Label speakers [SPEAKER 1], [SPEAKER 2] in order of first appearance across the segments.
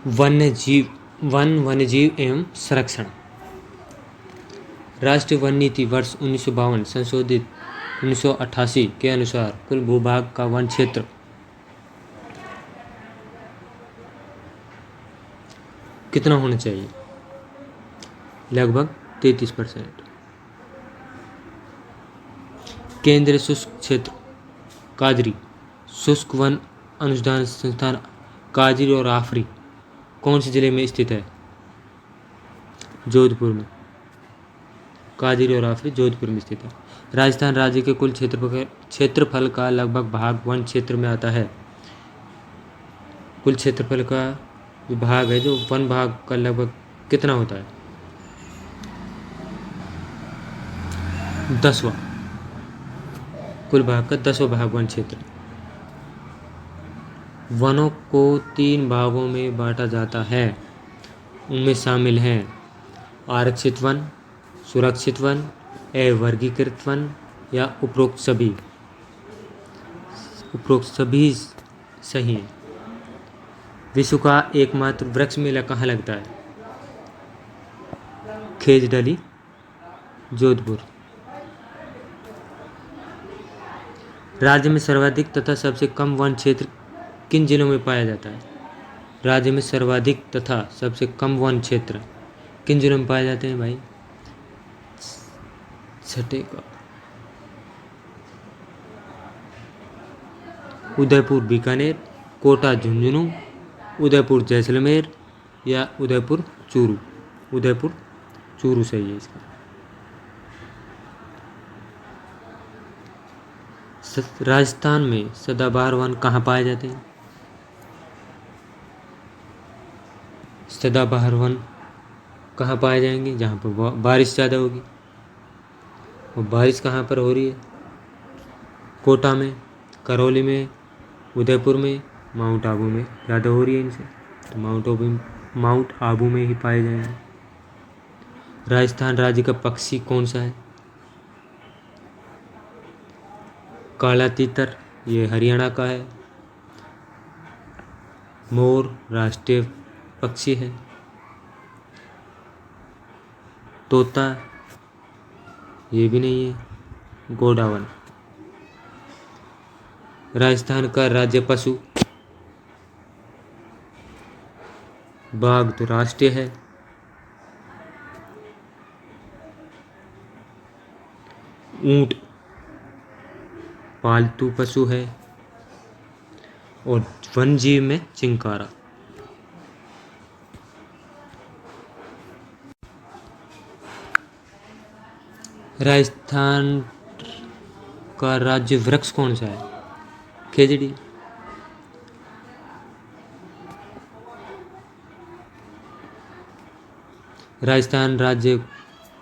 [SPEAKER 1] वन्यजीव एवं संरक्षण। राष्ट्रीय वन नीति वर्ष 1952 संशोधित 1988 के अनुसार कुल भूभाग का वन क्षेत्र कितना होना चाहिए? लगभग 33%। केंद्रीय शुष्क क्षेत्र काजरी शुष्क वन अनुसंधान संस्थान काजरी और आफरी कौन से जिले में स्थित है? जोधपुर में। काजरी और आफरी जोधपुर में स्थित है। राजस्थान राज्य के कुल क्षेत्रफल का लगभग भाग वन क्षेत्र में आता है। कुल क्षेत्रफल का जो भाग है, जो वन भाग का लगभग कितना होता है? 10वां। कुल भाग का 10वां भाग वन क्षेत्र। वनों को 3 भागों में बांटा जाता है। उनमें शामिल हैं आरक्षित वन, सुरक्षित वन, अवर्गीकृत वन या उपरोक्त सभी। उपरोक्त सभी सही है। विश्व का एकमात्र वृक्ष मेला कहाँ लगता है? खेजडली जोधपुर। राज्य में सर्वाधिक तथा सबसे कम वन क्षेत्र किन जिलों में पाया जाता है? राज्य में सर्वाधिक तथा सबसे कम वन क्षेत्र किन जिलों में पाए जाते हैं भाई? छठे का उदयपुर बीकानेर, कोटा झुंझुनू, उदयपुर जैसलमेर या उदयपुर चूरू। उदयपुर चूरू सही है इसका। राजस्थान में सदाबहार वन कहाँ पाए जाते हैं? सदाबहार वन कहाँ पाए जाएंगे? जहाँ पर बारिश ज़्यादा होगी। और बारिश कहाँ पर हो रही है? कोटा में, करौली में, उदयपुर में, माउंट आबू में ज़्यादा हो रही है इनसे, तो माउंट आबू में ही पाए जाएंगे। राजस्थान राज्य का पक्षी कौन सा है? काला तीतर, ये हरियाणा का है। मोर राष्ट्रीय पक्षी है। तोता ये भी नहीं है। गोडावन। राजस्थान का राज्य पशु बाघ तो राष्ट्रीय है। ऊंट पालतू पशु है। और वन जीव में चिंकारा। राजस्थान का राज्य वृक्ष कौन सा है? खेजड़ी। राजस्थान राज्य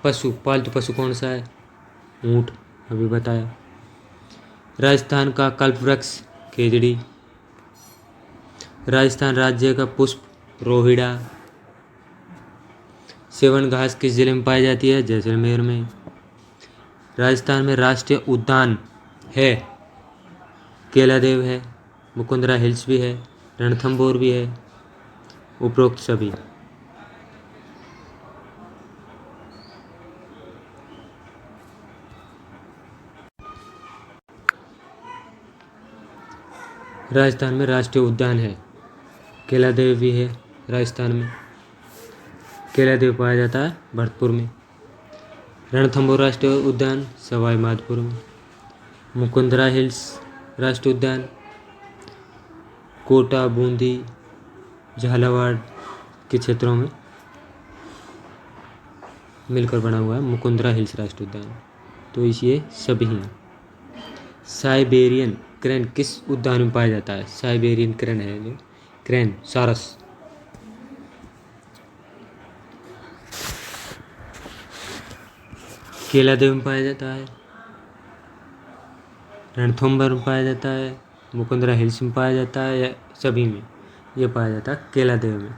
[SPEAKER 1] पशु पालतू पशु कौन सा है? ऊंट, अभी बताया। राजस्थान का कल्प वृक्ष खेजड़ी। राजस्थान राज्य का पुष्प रोहिड़ा। सेवन घास किस जिले में पाई जाती है? जैसलमेर में। राजस्थान में राष्ट्रीय उद्यान है। केलादेव है, मुकुंदरा हिल्स भी है, रणथंभौर भी है, उपरोक्त सभी। राजस्थान में राष्ट्रीय उद्यान है। केलादेव भी है राजस्थान में। केलादेव पाया जाता है भरतपुर में। रणथंभौर राष्ट्रीय उद्यान सवाई माधोपुर में। मुकुंदरा हिल्स राष्ट्रीय उद्यान कोटा, बूंदी, झालावाड़ के क्षेत्रों में मिलकर बना हुआ है मुकुंदरा हिल्स राष्ट्रीय उद्यान। तो ये सभी हैं। साइबेरियन क्रेन किस उद्यान में पाया जाता है? साइबेरियन क्रेन है जो क्रेन सारस। केलादेव में पाया जाता है। रणथंभौर में पाया जाता है। मुकुंदरा हिल्स में पाया जाता है। या सभी में ये पाया जाता है। केलादेव में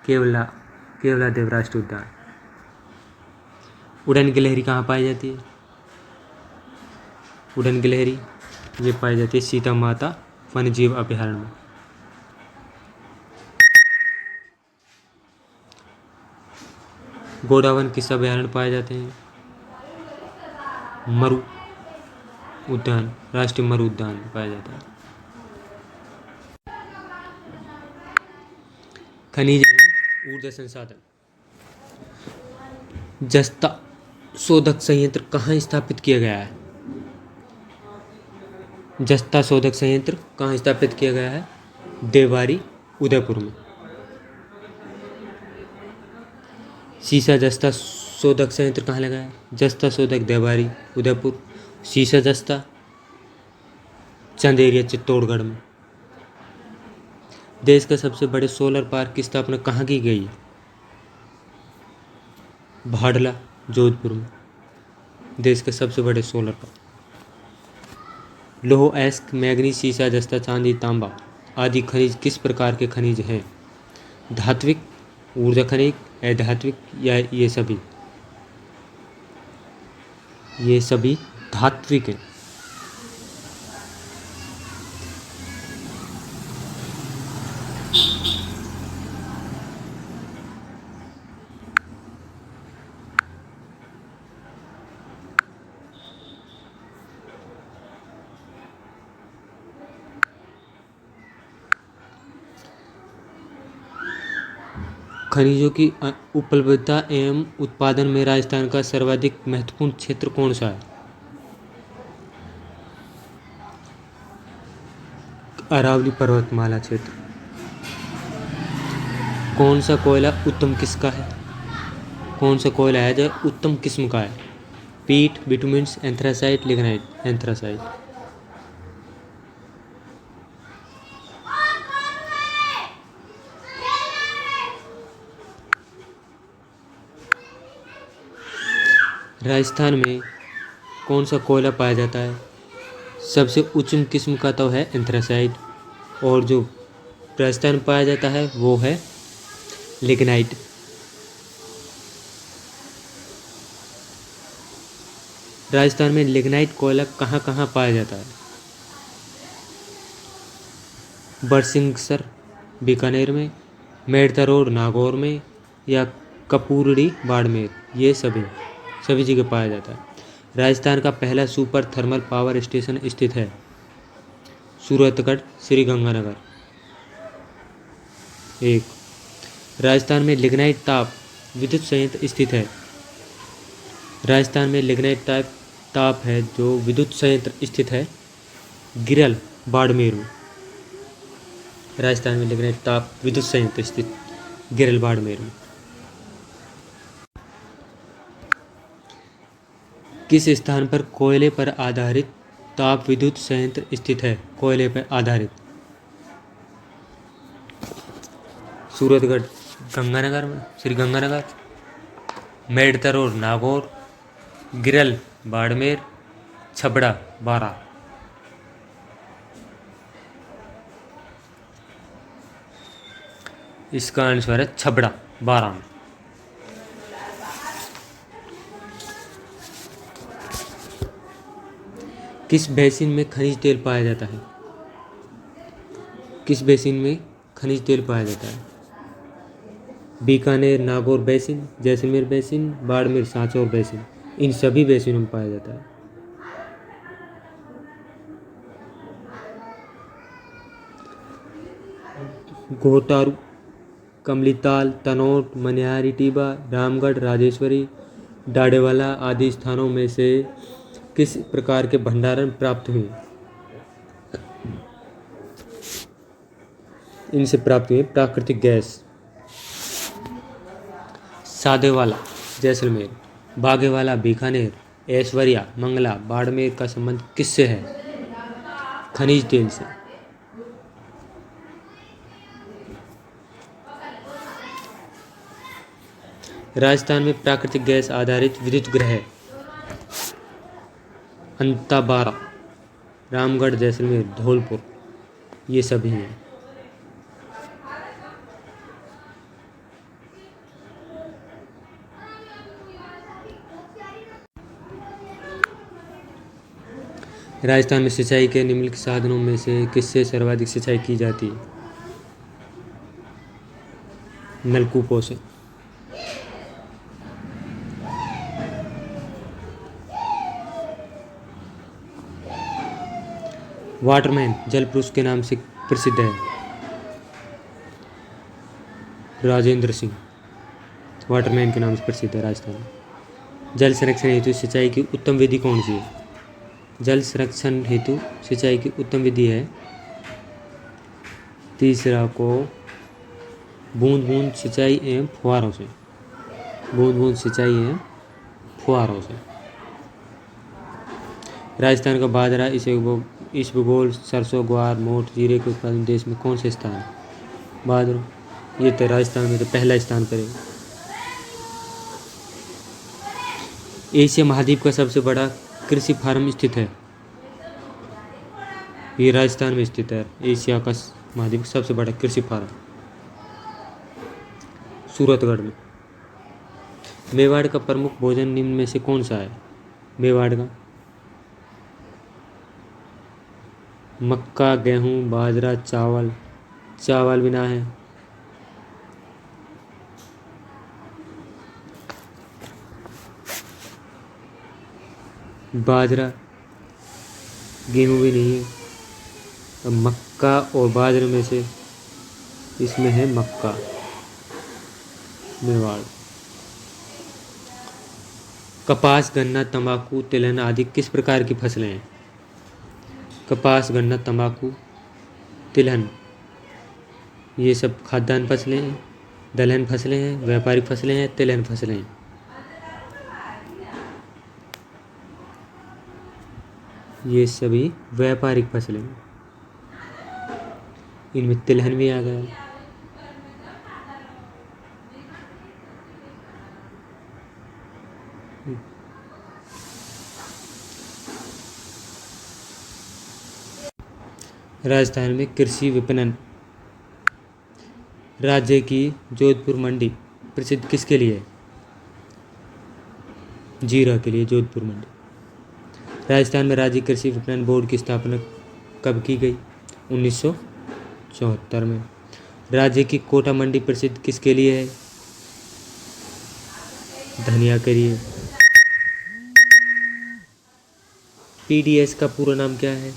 [SPEAKER 1] केवलादेव राष्ट्रीय उद्यान। उड़न गिलहरी कहाँ पाई जाती है? उड़न गिलहरी ये पाई जाती है सीता माता वन्यजीव अभयारण्य में। गोडावण किस अभयारण्य पाए जाते हैं? मरु उद्यान, राष्ट्रीय मरु उद्यान पाया जाता है। खनिज एवं ऊर्जा संसाधन। जस्ता शोधक संयंत्र कहाँ स्थापित किया गया है? जस्ता शोधक संयंत्र कहाँ स्थापित किया गया है? देवारी, उदयपुर में। सीसा जस्ता शोधक संयंत्र कहाँ लगा है? जस्ता शोधक देवारी, उदयपुर। सीसा जस्ता चंदेरिया, चित्तौड़गढ़ में। देश का सबसे बड़े सोलर पार्क की स्थापना कहाँ की गई है? भाडला, जोधपुर में। देश के सबसे बड़े सोलर पार्क। लोह, अयस्क, मैग्नीज, सीसा, जस्ता, चांदी, तांबा आदि खनिज किस प्रकार के खनिज हैं? धात्विक, ऊर्जा खनिज, अधात्विक या ये सभी? ये सभी धात्विक हैं। खनिजों की उपलब्धता एवं उत्पादन में राजस्थान का सर्वाधिक महत्वपूर्ण क्षेत्र कौन सा है? अरावली पर्वतमाला क्षेत्र। कौन सा कोयला उत्तम किस्म का है? कौन सा कोयला है जो उत्तम किस्म का है? पीट, बिटुमेंस, एंथ्रासाइट, लिग्नाइट। एंथ्रासाइट। राजस्थान में कौन सा कोयला पाया जाता है? सबसे उच्च किस्म का तो है एंथ्रासाइट, और जो राजस्थान में पाया जाता है वो है लिग्नाइट। राजस्थान में लिग्नाइट कोयला कहाँ कहाँ पाया जाता है? बरसिंहसर, बीकानेर में, मेड़ता रोड, नागौर में, या कपूरड़ी, बाड़मेर। ये सभी जगह पाया जाता है। राजस्थान का पहला सुपर थर्मल पावर स्टेशन स्थित है? सूरतगढ़, श्रीगंगानगर। 1। राजस्थान में लिग्नाइट ताप विद्युत संयंत्र स्थित है? राजस्थान में लिग्नाइट ताप है जो विद्युत संयंत्र स्थित है गिरल, बाड़मेर में। राजस्थान में लिग्नाइट ताप विद्युत संयंत्र स्थित गिरल, बाड़मेर में। किस स्थान पर कोयले पर आधारित ताप विद्युत संयंत्र स्थित है? कोयले पर आधारित। सूरतगढ़, गंगानगर में, श्रीगंगानगर। मेड़ता रोड, नागौर। गिरल, बाड़मेर। छबड़ा, बारा। इसका आंसर है छबड़ा, बारा में। किस बेसिन में खनिज तेल पाया जाता है? किस बेसिन में खनिज तेल पाया जाता है? Bikaner, Nagaur basin, Jaisalmer basin, Barmer, Sanchore basin. इन सभी बेसिनों में पाया जाता है। घोटारू, कमलीताल, तनोट, मनिहारी टीबा, रामगढ़, राजेश्वरी, डाडेवाला आदि स्थानों में से किस प्रकार के भंडारण प्राप्त हुए? इनसे प्राप्त हुए प्राकृतिक गैस। सादेवाला, जैसलमेर। बागेवाला, बीकानेर। ऐश्वर्या, मंगला, बाड़मेर का संबंध किससे है? खनिज तेल से। राजस्थान में प्राकृतिक गैस आधारित विद्युत गृह अंताबारा, रामगढ़, जैसलमेर, धौलपुर। ये सभी हैं। राजस्थान में सिंचाई के निम्नलिखित साधनों में से किससे सर्वाधिक सिंचाई की जाती है? नलकूपों से। वाटरमैन जल पुरुष के नाम से प्रसिद्ध है। राजेंद्र सिंह वाटरमैन के नाम से प्रसिद्ध है राजस्थान में। जल संरक्षण हेतु सिंचाई की उत्तम विधि कौन सी है? जल संरक्षण हेतु सिंचाई की उत्तम विधि है तीसरा को बूंद बूंद सिंचाई एवं फुहारों से। बूंद बूंद सिंचाई एवं फुहारों से। राजस्थान का बाजरा इसबगोल सरसों ग्वार मोठ जीरे के उत्पादन देश में कौन से स्थान है? बाजरा ये तो राजस्थान में तो पहला स्थान करेगा। एशिया महाद्वीप का सबसे बड़ा कृषि फार्म स्थित है। ये राजस्थान में स्थित है। एशिया का महाद्वीप सबसे बड़ा कृषि फार्म सूरतगढ़ में। मेवाड़ का प्रमुख भोजन निम्न में से कौन सा है? मेवाड़ का मक्का गेहूं बाजरा चावल। चावल बिना है। बाजरा गेहूं भी नहीं है। अब मक्का और बाजरे में से इसमें है मक्का। मेवाड़। कपास गन्ना तंबाकू तिलहन आदि किस प्रकार की फसलें हैं? कपास गन्ना तंबाकू तिलहन ये सब खाद्यान्न फसलें हैं। दलहन फसलें हैं व्यापारिक फसलें हैं तिलहन फसलें हैं। ये सभी व्यापारिक फसलें हैं। इनमें तिलहन भी आ गया। राजस्थान में कृषि विपणन। राज्य की जोधपुर मंडी प्रसिद्ध किसके लिए है? जीरा के लिए जोधपुर मंडी। राजस्थान में राज्य कृषि विपणन बोर्ड की स्थापना कब की गई? 1974 में। राज्य की कोटा मंडी प्रसिद्ध किसके लिए है? धनिया के लिए। पीडीएस का पूरा नाम क्या है?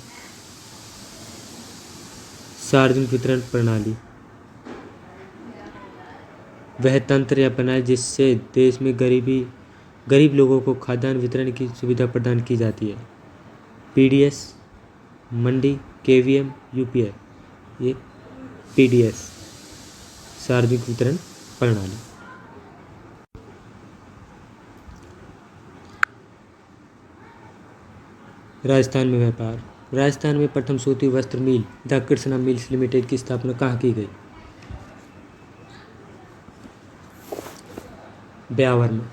[SPEAKER 1] सार्वजनिक वितरण प्रणाली। वह तंत्र अपनाए जिससे देश में गरीब लोगों को खाद्यान्न वितरण की सुविधा प्रदान की जाती है। पीडीएस मंडी केवीएम यूपीआई ये पीडीएस सार्वजनिक वितरण प्रणाली। राजस्थान में व्यापार। राजस्थान में प्रथम सूती वस्त्र मिल द कृष्णा मिल्स लिमिटेड की स्थापना कहाँ की गई? ब्यावर में।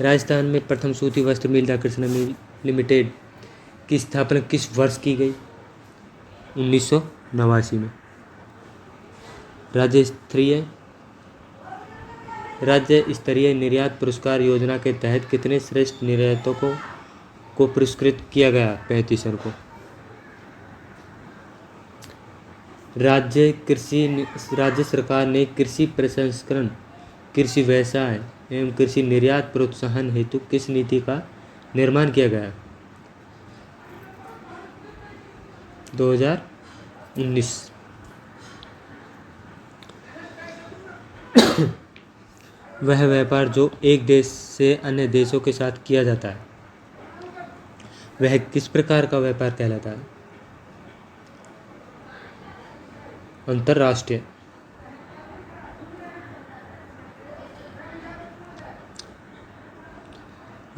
[SPEAKER 1] राजस्थान में प्रथम सूती वस्त्र मिल द कृष्णा मिल लिमिटेड की स्थापना किस वर्ष की गई? 1989 में। राज्य स्तरीय निर्यात पुरस्कार योजना के तहत कितने श्रेष्ठ निर्यातकों को पुरस्कृत किया गया? 35 को। राज्य सरकार ने कृषि प्रसंस्करण कृषि व्यवसाय एवं कृषि निर्यात प्रोत्साहन हेतु किस नीति का निर्माण किया गया? 2019। वह व्यापार जो एक देश से अन्य देशों के साथ किया जाता है वह किस प्रकार का व्यापार कहलाता है? अंतर्राष्ट्रीय।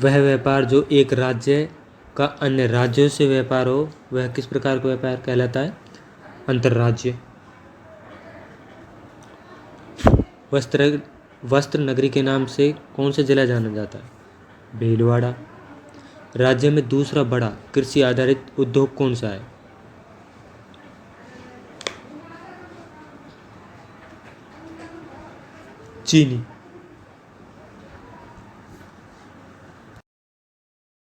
[SPEAKER 1] वह व्यापार जो एक राज्य का अन्य राज्यों से व्यापार हो वह किस प्रकार का व्यापार कहलाता है? अंतर्राज्यीय। वस्त्र नगरी के नाम से कौन सा जिला जाना जाता है? भीलवाड़ा। राज्य में दूसरा बड़ा कृषि आधारित उद्योग कौन सा है? चीनी।